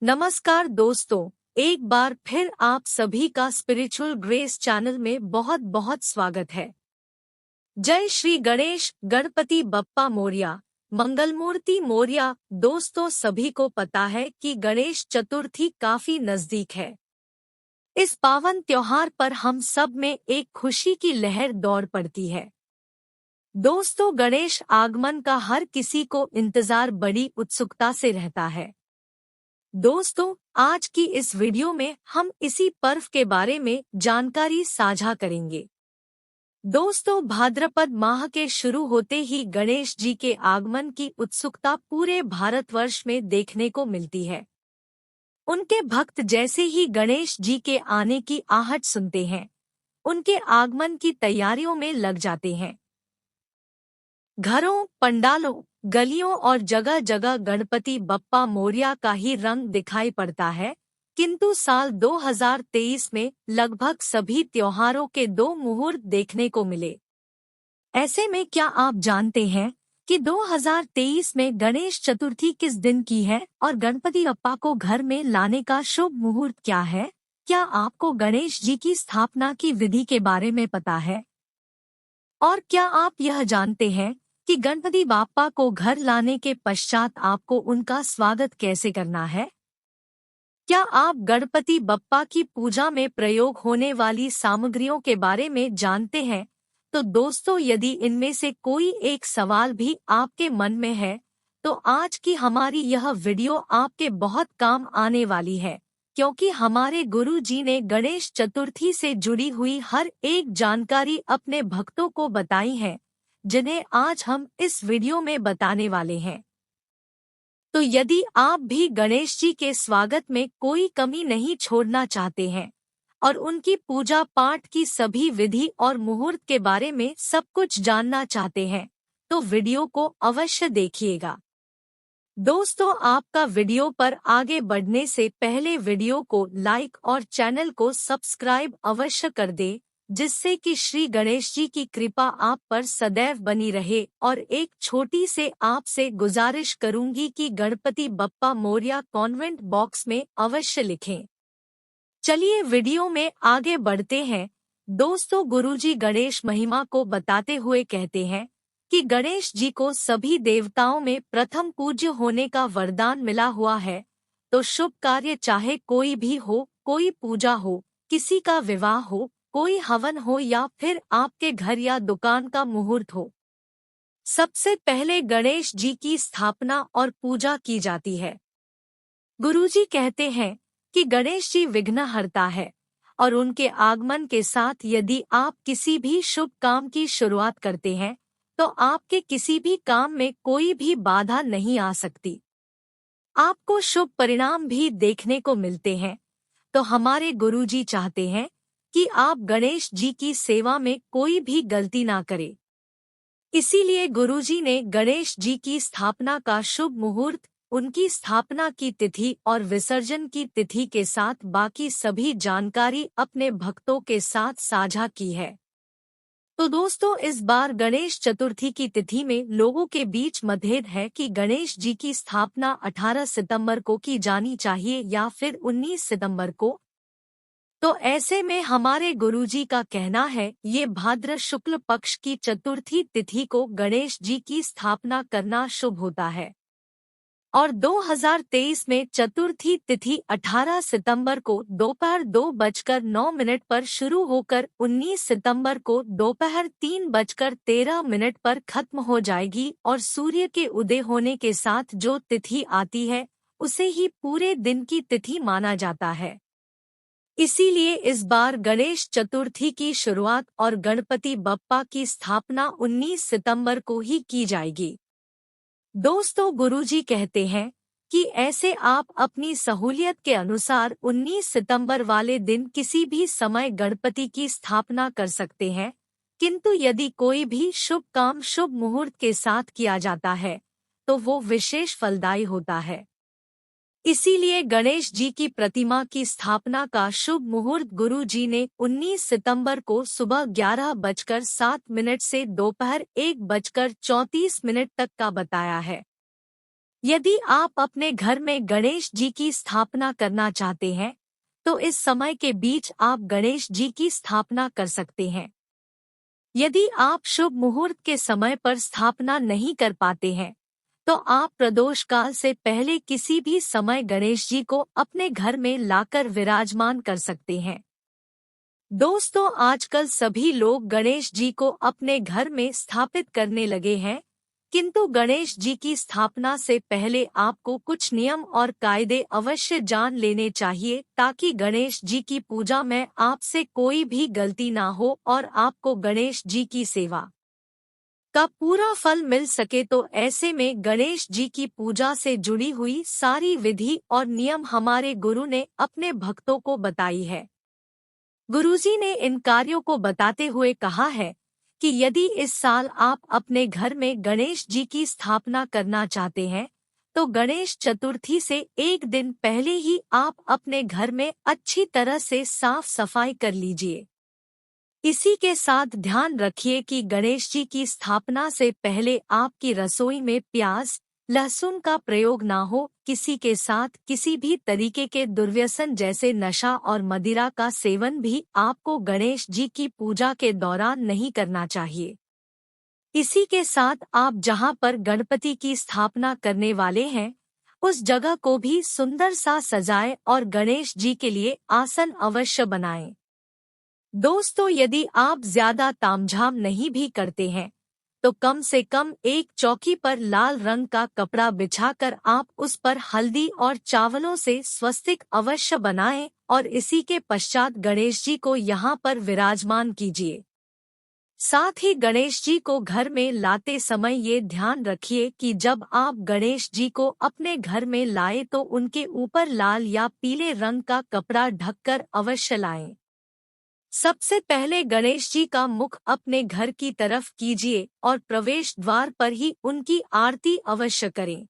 नमस्कार दोस्तों, एक बार फिर आप सभी का स्पिरिचुअल ग्रेस चैनल में बहुत बहुत स्वागत है। जय श्री गणेश गणपति बप्पा मोरया, मंगलमूर्ति मोरया। दोस्तों, सभी को पता है कि गणेश चतुर्थी काफी नजदीक है। इस पावन त्योहार पर हम सब में एक खुशी की लहर दौड़ पड़ती है। दोस्तों, गणेश आगमन का हर किसी को इंतजार बड़ी उत्सुकता से रहता है। दोस्तों, आज की इस वीडियो में हम इसी पर्व के बारे में जानकारी साझा करेंगे। दोस्तों, भाद्रपद माह के शुरू होते ही गणेश जी के आगमन की उत्सुकता पूरे भारतवर्ष में देखने को मिलती है। उनके भक्त जैसे ही गणेश जी के आने की आहट सुनते हैं, उनके आगमन की तैयारियों में लग जाते हैं। घरों, पंडालों, गलियों और जगह जगह गणपति बप्पा मोरया का ही रंग दिखाई पड़ता है। किंतु साल 2023 में लगभग सभी त्योहारों के दो मुहूर्त देखने को मिले। ऐसे में क्या आप जानते हैं कि 2023 में गणेश चतुर्थी किस दिन की है और गणपति बप्पा को घर में लाने का शुभ मुहूर्त क्या है? क्या आपको गणेश जी की स्थापना की विधि के बारे में पता है? और क्या आप यह जानते हैं कि गणपति बाप्पा को घर लाने के पश्चात आपको उनका स्वागत कैसे करना है? क्या आप गणपति बप्पा की पूजा में प्रयोग होने वाली सामग्रियों के बारे में जानते हैं? तो दोस्तों, यदि इनमें से कोई एक सवाल भी आपके मन में है, तो आज की हमारी यह वीडियो आपके बहुत काम आने वाली है, क्योंकि हमारे गुरु जी ने गणेश चतुर्थी से जुड़ी हुई हर एक जानकारी अपने भक्तों को बताई है, जिन्हें आज हम इस वीडियो में बताने वाले हैं। तो यदि आप भी गणेश जी के स्वागत में कोई कमी नहीं छोड़ना चाहते हैं और उनकी पूजा पाठ की सभी विधि और मुहूर्त के बारे में सब कुछ जानना चाहते हैं, तो वीडियो को अवश्य देखिएगा। दोस्तों, आपका वीडियो पर आगे बढ़ने से पहले वीडियो को लाइक और चैनल को सब्सक्राइब अवश्य कर दें, जिससे कि श्री गणेश जी की कृपा आप पर सदैव बनी रहे। और एक छोटी से आपसे गुजारिश करूंगी कि गणपति बप्पा मोरया कमेंट बॉक्स में अवश्य लिखें। चलिए वीडियो में आगे बढ़ते हैं। दोस्तों, गुरुजी गणेश महिमा को बताते हुए कहते हैं कि गणेश जी को सभी देवताओं में प्रथम पूज्य होने का वरदान मिला हुआ है। तो शुभ कार्य चाहे कोई भी हो, कोई पूजा हो, किसी का विवाह हो, कोई हवन हो या फिर आपके घर या दुकान का मुहूर्त हो, सबसे पहले गणेश जी की स्थापना और पूजा की जाती है। गुरुजी कहते हैं कि गणेश जी विघ्नहर्ता है और उनके आगमन के साथ यदि आप किसी भी शुभ काम की शुरुआत करते हैं, तो आपके किसी भी काम में कोई भी बाधा नहीं आ सकती। आपको शुभ परिणाम भी देखने को मिलते हैं। तो हमारे गुरुजी चाहते हैं कि आप गणेश जी की सेवा में कोई भी गलती ना करें। इसीलिए गुरुजी ने गणेश जी की स्थापना का शुभ मुहूर्त, उनकी स्थापना की तिथि और विसर्जन की तिथि के साथ बाकी सभी जानकारी अपने भक्तों के साथ साझा की है। तो दोस्तों, इस बार गणेश चतुर्थी की तिथि में लोगों के बीच मतभेद है कि गणेश जी की स्थापना 18 सितंबर को की जानी चाहिए या फिर 19 सितंबर को। तो ऐसे में हमारे गुरुजी का कहना है ये भाद्र शुक्ल पक्ष की चतुर्थी तिथि को गणेश जी की स्थापना करना शुभ होता है। और 2023 में चतुर्थी तिथि 18 सितंबर को दोपहर 2:09 पर शुरू होकर 19 सितंबर को दोपहर 3:13 पर खत्म हो जाएगी और सूर्य के उदय होने के साथ जो तिथि आती है, उसे ही पूरे दिन की तिथि माना जाता है। इसीलिए इस बार गणेश चतुर्थी की शुरुआत और गणपति बप्पा की स्थापना 19 सितंबर को ही की जाएगी। दोस्तों, गुरुजी कहते हैं कि ऐसे आप अपनी सहूलियत के अनुसार 19 सितंबर वाले दिन किसी भी समय गणपति की स्थापना कर सकते हैं, किंतु यदि कोई भी शुभ काम शुभ मुहूर्त के साथ किया जाता है, तो वो विशेष फलदायी होता है। इसीलिए गणेश जी की प्रतिमा की स्थापना का शुभ मुहूर्त गुरु जी ने 19 सितंबर को सुबह 11:07 से दोपहर 1:34 तक का बताया है। यदि आप अपने घर में गणेश जी की स्थापना करना चाहते हैं, तो इस समय के बीच आप गणेश जी की स्थापना कर सकते हैं। यदि आप शुभ मुहूर्त के समय पर स्थापना नहीं कर पाते हैं, तो आप प्रदोष काल से पहले किसी भी समय गणेश जी को अपने घर में लाकर विराजमान कर सकते हैं। दोस्तों, आजकल सभी लोग गणेश जी को अपने घर में स्थापित करने लगे हैं, किंतु गणेश जी की स्थापना से पहले आपको कुछ नियम और कायदे अवश्य जान लेने चाहिए, ताकि गणेश जी की पूजा में आपसे कोई भी गलती ना हो और आपको गणेश जी की सेवा का पूरा फल मिल सके। तो ऐसे में गणेश जी की पूजा से जुड़ी हुई सारी विधि और नियम हमारे गुरु ने अपने भक्तों को बताई है। गुरुजी ने इन कार्यों को बताते हुए कहा है कि यदि इस साल आप अपने घर में गणेश जी की स्थापना करना चाहते हैं, तो गणेश चतुर्थी से एक दिन पहले ही आप अपने घर में अच्छी तरह से साफ सफाई कर लीजिए। इसी के साथ ध्यान रखिए कि गणेश जी की स्थापना से पहले आपकी रसोई में प्याज, लहसुन का प्रयोग ना हो। किसी के साथ किसी भी तरीके के दुर्व्यसन जैसे नशा और मदिरा का सेवन भी आपको गणेश जी की पूजा के दौरान नहीं करना चाहिए। इसी के साथ आप जहां पर गणपति की स्थापना करने वाले हैं, उस जगह को भी सुंदर सा सजाएं और गणेश जी के लिए आसन अवश्य बनाएं। दोस्तों, यदि आप ज्यादा तामझाम नहीं भी करते हैं, तो कम से कम एक चौकी पर लाल रंग का कपड़ा बिछाकर आप उस पर हल्दी और चावलों से स्वस्तिक अवश्य बनाएं और इसी के पश्चात गणेश जी को यहाँ पर विराजमान कीजिए। साथ ही गणेश जी को घर में लाते समय ये ध्यान रखिए कि जब आप गणेश जी को अपने घर में लाएं तो उनके ऊपर लाल या पीले रंग का कपड़ा ढककर अवश्य लाएं। सबसे पहले गणेश जी का मुख अपने घर की तरफ कीजिए और प्रवेश द्वार पर ही उनकी आरती अवश्य करें।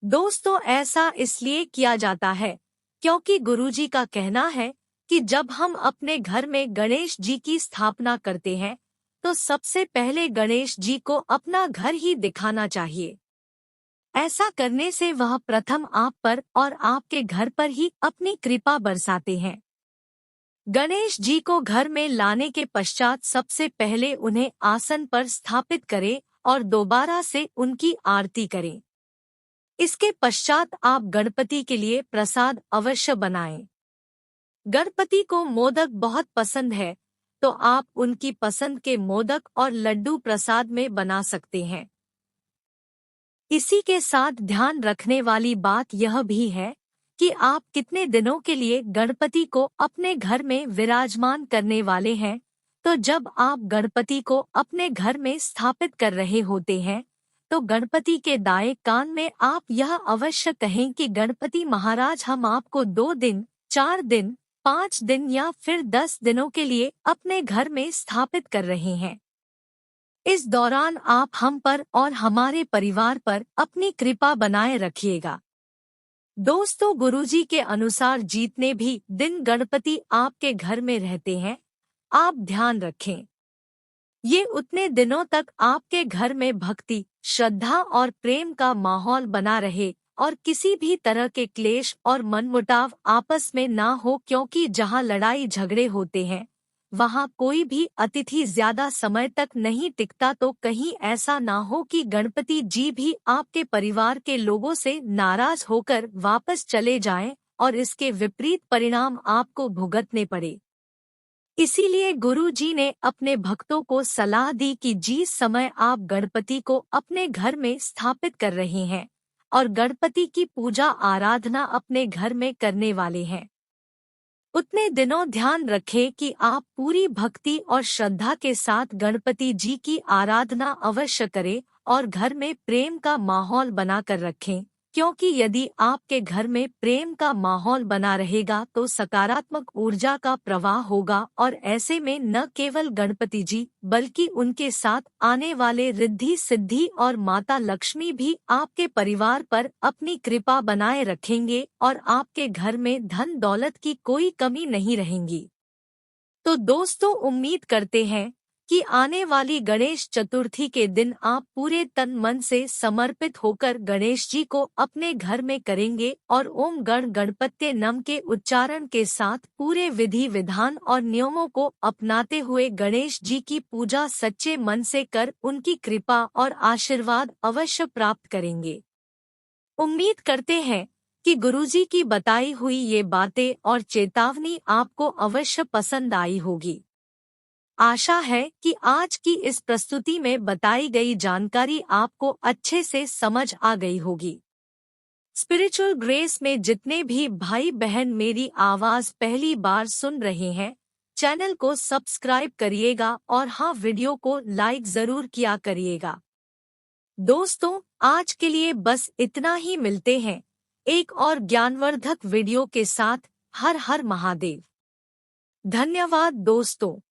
दोस्तों, ऐसा इसलिए किया जाता है क्योंकि गुरुजी का कहना है कि जब हम अपने घर में गणेश जी की स्थापना करते हैं, तो सबसे पहले गणेश जी को अपना घर ही दिखाना चाहिए। ऐसा करने से वह प्रथम आप पर और आपके घर पर ही अपनी कृपा बरसाते हैं। गणेश जी को घर में लाने के पश्चात सबसे पहले उन्हें आसन पर स्थापित करें और दोबारा से उनकी आरती करें। इसके पश्चात आप गणपति के लिए प्रसाद अवश्य बनाएं। गणपति को मोदक बहुत पसंद है, तो आप उनकी पसंद के मोदक और लड्डू प्रसाद में बना सकते हैं। इसी के साथ ध्यान रखने वाली बात यह भी है कि आप कितने दिनों के लिए गणपति को अपने घर में विराजमान करने वाले हैं। तो जब आप गणपति को अपने घर में स्थापित कर रहे होते हैं, तो गणपति के दाएं कान में आप यह अवश्य कहें कि गणपति महाराज, हम आपको 2 दिन, 4 दिन, 5 दिन या फिर 10 दिनों के लिए अपने घर में स्थापित कर रहे हैं। इस दौरान आप हम पर और हमारे परिवार पर अपनी कृपा बनाए रखिएगा। दोस्तों, गुरुजी के अनुसार जितने भी दिन गणपति आपके घर में रहते हैं, आप ध्यान रखें ये उतने दिनों तक आपके घर में भक्ति, श्रद्धा और प्रेम का माहौल बना रहे और किसी भी तरह के क्लेश और मनमुटाव आपस में ना हो, क्योंकि जहाँ लड़ाई झगड़े होते हैं, वहाँ कोई भी अतिथि ज्यादा समय तक नहीं टिकता। तो कहीं ऐसा ना हो कि गणपति जी भी आपके परिवार के लोगों से नाराज होकर वापस चले जाएं और इसके विपरीत परिणाम आपको भुगतने पड़े। इसीलिए गुरु जी ने अपने भक्तों को सलाह दी कि जिस समय आप गणपति को अपने घर में स्थापित कर रहे हैं और गणपति की पूजा आराधना अपने घर में करने वाले हैं, उतने दिनों ध्यान रखें कि आप पूरी भक्ति और श्रद्धा के साथ गणपति जी की आराधना अवश्य करें और घर में प्रेम का माहौल बनाकर रखें, क्योंकि यदि आपके घर में प्रेम का माहौल बना रहेगा तो सकारात्मक ऊर्जा का प्रवाह होगा और ऐसे में न केवल गणपति जी बल्कि उनके साथ आने वाले रिद्धि सिद्धि और माता लक्ष्मी भी आपके परिवार पर अपनी कृपा बनाए रखेंगे और आपके घर में धन दौलत की कोई कमी नहीं रहेगी। तो दोस्तों, उम्मीद करते हैं कि आने वाली गणेश चतुर्थी के दिन आप पूरे तन मन से समर्पित होकर गणेश जी को अपने घर में करेंगे और ओम गण गणपत्ये नम के उच्चारण के साथ पूरे विधि विधान और नियमों को अपनाते हुए गणेश जी की पूजा सच्चे मन से कर उनकी कृपा और आशीर्वाद अवश्य प्राप्त करेंगे। उम्मीद करते हैं कि गुरुजी की बताई हुई ये बातें और चेतावनी आपको अवश्य पसंद आई होगी। आशा है कि आज की इस प्रस्तुति में बताई गई जानकारी आपको अच्छे से समझ आ गई होगी। स्पिरिचुअल ग्रेस में जितने भी भाई बहन मेरी आवाज पहली बार सुन रहे हैं, चैनल को सब्सक्राइब करिएगा और हाँ, वीडियो को लाइक जरूर किया करिएगा। दोस्तों, आज के लिए बस इतना ही। मिलते हैं एक और ज्ञानवर्धक वीडियो के साथ। हर हर महादेव। धन्यवाद दोस्तों।